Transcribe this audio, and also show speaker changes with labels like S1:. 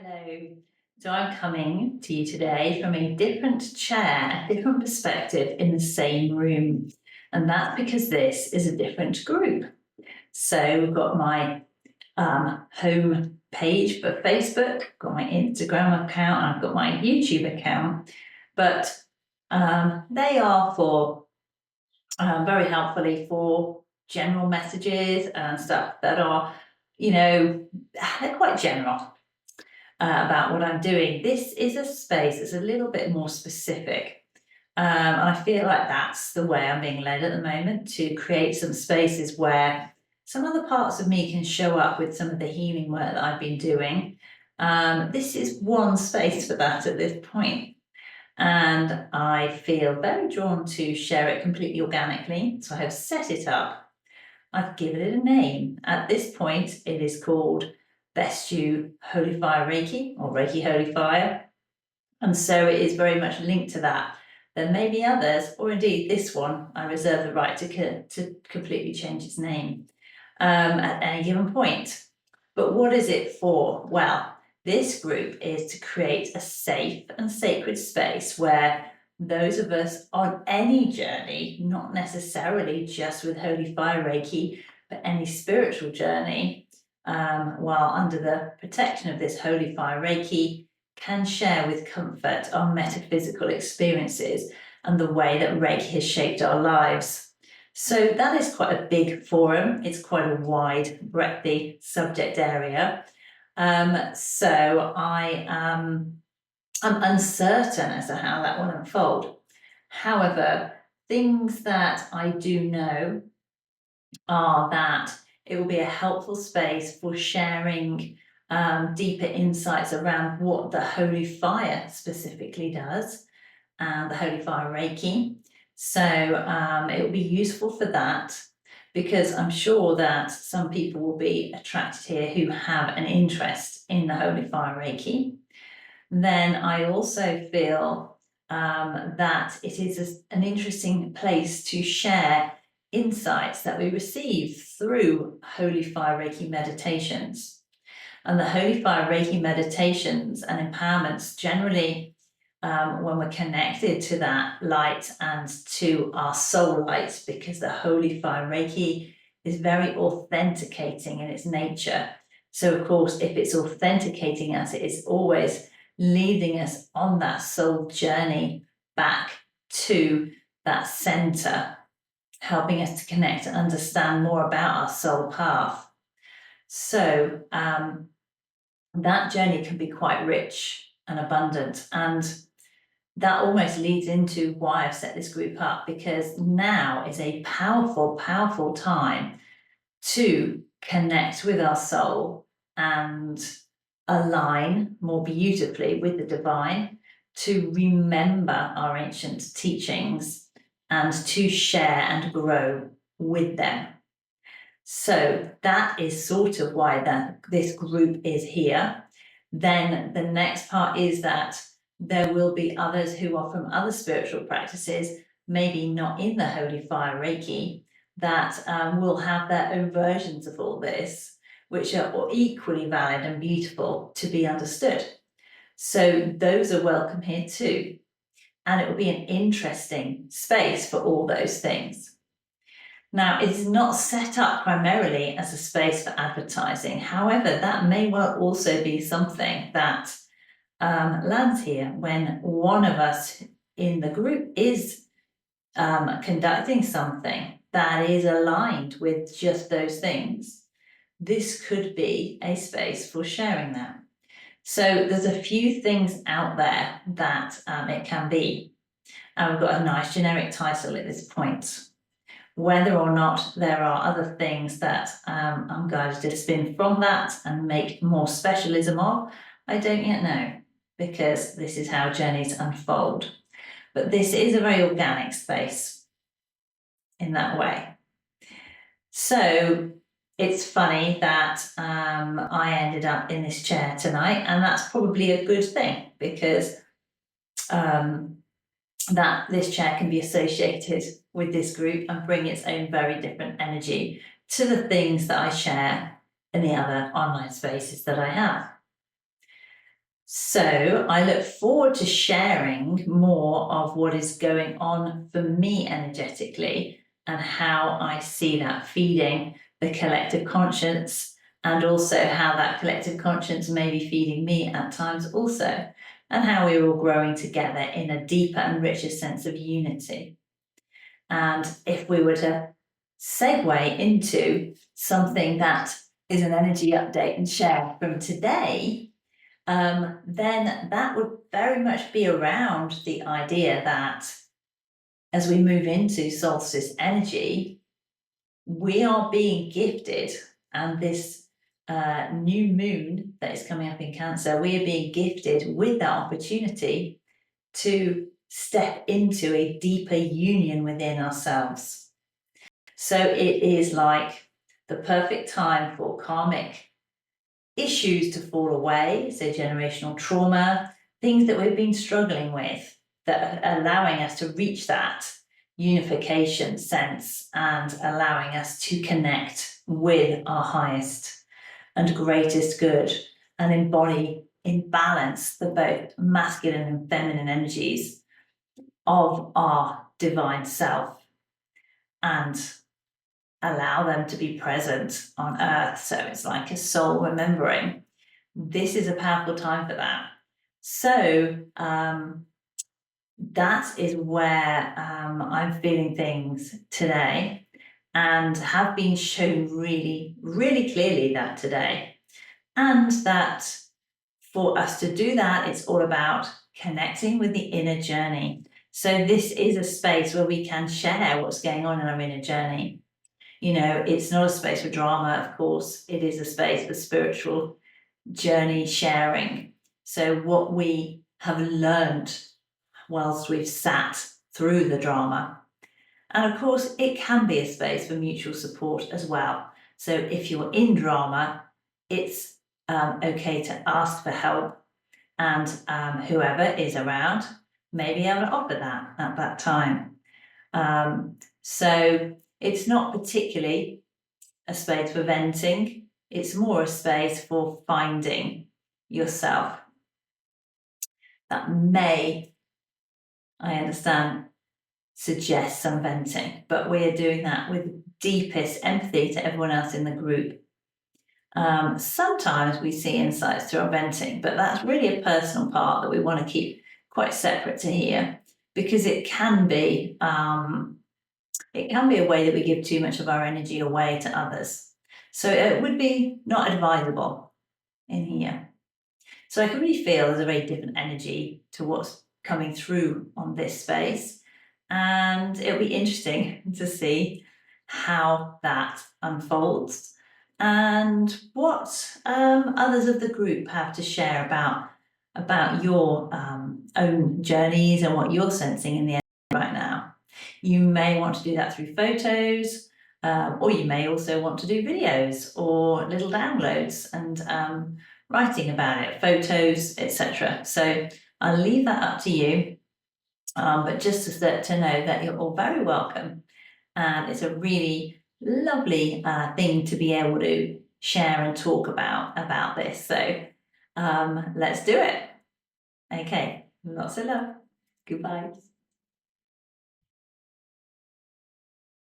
S1: Hello. So I'm coming to you today from a different chair, a different perspective in the same room. And that's because this is a different group. So we've got my home page for Facebook, got my Instagram account, and I've got my YouTube account. But they are for very helpfully for general messages and stuff that are, they're quite general about what I'm doing. This is a space that's a little bit more specific. And I feel like that's the way I'm being led at the moment, to create some spaces where some other parts of me can show up with some of the healing work that I've been doing. This is one space for that at this point. And I feel very drawn to share it completely organically. So I have set it up. I've given it a name. At this point, it is called Best You Holy Fire Reiki, or Reiki Holy Fire. And so it is very much linked to that. There may be others, or indeed this one, I reserve the right to completely change its name at any given point. But what is it for? Well, this group is to create a safe and sacred space where those of us on any journey, not necessarily just with Holy Fire Reiki, but any spiritual journey, while under the protection of this Holy Fire Reiki, can share with comfort our metaphysical experiences and the way that Reiki has shaped our lives. So that is quite a big forum. It's quite a wide, breadthy subject area. So I'm uncertain as to how that will unfold. However, things that I do know are that it will be a helpful space for sharing deeper insights around what the Holy Fire specifically does, and the Holy Fire Reiki. So it will be useful for that, because I'm sure that some people will be attracted here who have an interest in the Holy Fire Reiki. Then I also feel that it is an interesting place to share insights that we receive through Holy Fire Reiki meditations. And the Holy Fire Reiki meditations and empowerments generally, when we're connected to that light and to our soul light, because the Holy Fire Reiki is very authenticating in its nature. So of course, if it's authenticating us, it is always leading us on that soul journey back to that center, helping us to connect and understand more about our soul path. So that journey can be quite rich and abundant, and that almost leads into why I've set this group up, because now is a powerful, powerful time to connect with our soul and align more beautifully with the divine, to remember our ancient teachings and to share and grow with them. So that is sort of why this group is here. Then the next part is that there will be others who are from other spiritual practices, maybe not in the Holy Fire Reiki, that will have their own versions of all this, which are equally valid and beautiful to be understood. So those are welcome here too. And it will be an interesting space for all those things. Now, it is not set up primarily as a space for advertising. However, that may well also be something that lands here when one of us in the group is conducting something that is aligned with just those things. This could be a space for sharing that. So there's a few things out there that it can be. And we've got a nice generic title at this point. Whether or not there are other things that I'm guided to spin from that and make more specialism of, I don't yet know, because this is how journeys unfold. But this is a very organic space in that way. So it's funny that I ended up in this chair tonight, and that's probably a good thing, because that this chair can be associated with this group and bring its own very different energy to the things that I share in the other online spaces that I have. So I look forward to sharing more of what is going on for me energetically and how I see that feeding the collective conscience, and also how that collective conscience may be feeding me at times also, and how we're all growing together in a deeper and richer sense of unity. And if we were to segue into something that is an energy update and share from today, then that would very much be around the idea that as we move into solstice energy, we are being gifted, and this new moon that is coming up in Cancer, we are being gifted with that opportunity to step into a deeper union within ourselves. So it is like the perfect time for karmic issues to fall away, so generational trauma, things that we've been struggling with, that are allowing us to reach that unification sense and allowing us to connect with our highest and greatest good and embody in balance the both masculine and feminine energies of our divine self and allow them to be present on earth. So it's like a soul remembering. This is a powerful time for that. So that is where I'm feeling things today, and have been shown really, really clearly that today. And that for us to do that, it's all about connecting with the inner journey. So this is a space where we can share what's going on in our inner journey. You know, it's not a space for drama, of course. It is a space for spiritual journey sharing. So what we have learned whilst we've sat through the drama. And of course, it can be a space for mutual support as well. So if you're in drama, it's okay to ask for help, and whoever is around may be able to offer that at that time. So it's not particularly a space for venting, it's more a space for finding yourself. That may, I understand, suggest some venting, but we're doing that with deepest empathy to everyone else in the group. Sometimes we see insights through our venting, but that's really a personal part that we want to keep quite separate to here, because it can be a way that we give too much of our energy away to others. So it would be not advisable in here. So I can really feel there's a very different energy to what's coming through on this space. And it'll be interesting to see how that unfolds and what others of the group have to share about your own journeys and what you're sensing in the energy right now. You may want to do that through photos, or you may also want to do videos or little downloads and writing about it, photos, etc. So I'll leave that up to you, but just to know that you're all very welcome, and it's a really lovely thing to be able to share and talk about this. So let's do it. Okay, lots of love. Goodbye.